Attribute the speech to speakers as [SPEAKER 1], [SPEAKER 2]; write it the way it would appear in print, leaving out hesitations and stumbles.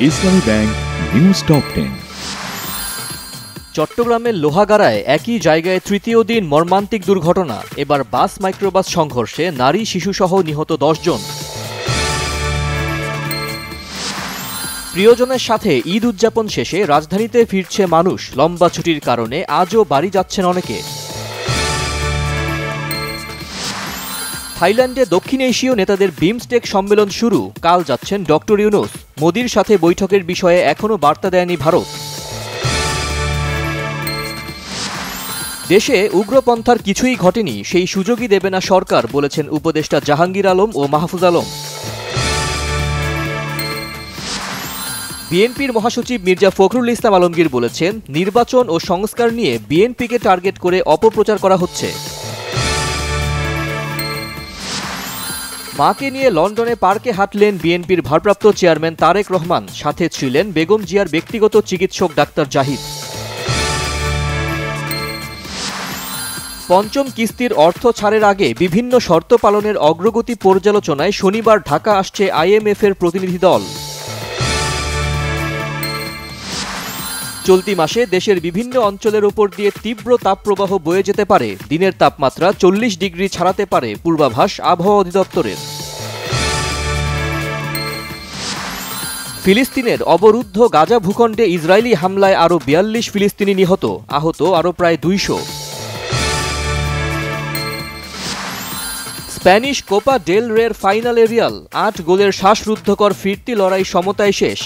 [SPEAKER 1] ইসলামী bank news top 10।
[SPEAKER 2] চট্টগ্রামের লোহাগাড়ায় একই জায়গায় তৃতীয় দিন মর্মান্তিক দুর্ঘটনা। এবার বাস মাইক্রোবাস সংঘর্ষে নারী শিশুসহ নিহত 10 জন। প্রিয়জনের সাথে ঈদ উদযাপন শেষে রাজধানীতে ফিরছে মানুষ। লম্বা ছুটির কারণে আজও বাড়ি যাচ্ছেন অনেকে। থাইল্যান্ডে দক্ষিণ এশীয় নেতাদের বিমস্টেক সম্মেলন শুরু। কাল যাচ্ছেন ডক্টর ইউনূস। মোদির সাথে বৈঠকের বিষয়ে এখনও বার্তা দেয়নি ভারত। দেশে উগ্রপন্থার কিছুই ঘটেনি, সেই সুযোগই দেবে না সরকার, বলেছেন উপদেষ্টা জাহাঙ্গীর আলম ও মাহফুজ আলম। বিএনপির মহাসচিব মির্জা ফখরুল ইসলাম আলমগীর বলেছেন, নির্বাচন ও সংস্কার নিয়ে বিএনপিকে টার্গেট করে অপপ্রচার করা হচ্ছে। মাকে নিয়ে লন্ডনে পার্কে হাঁটলেন বিএনপির ভারপ্রাপ্ত চেয়ারম্যান তারেক রহমান। সাথে ছিলেন বেগম জিয়ার ব্যক্তিগত চিকিৎসক ডাক্তার জাহিদ। পঞ্চম কিস্তির অর্থ ছাড়ের আগে বিভিন্ন শর্ত পালনের অগ্রগতি পর্যালোচনায় শনিবার ঢাকা আসছে আইএমএফের প্রতিনিধি দল। চলতি মাসে দেশের বিভিন্ন অঞ্চলের উপর দিয়ে তীব্র তাপপ্রবাহ বয়ে যেতে পারে। দিনের তাপমাত্রা 40 ডিগ্রি ছাড়াতে পারে পূর্বাভাস আবহাওয়া অধিদপ্তরের। ফিলিস্তিনের অবরুদ্ধ গাজা ভূখণ্ডে ইসরায়েলি হামলায় আরও 42 ফিলিস্তিনি নিহত, আহত আরও প্রায় 200। স্প্যানিশ কোপা ডেল রের ফাইনালে রিয়াল 8 গোলের শ্বাসরুদ্ধকর ফিরতি লড়াই সমতায় শেষ।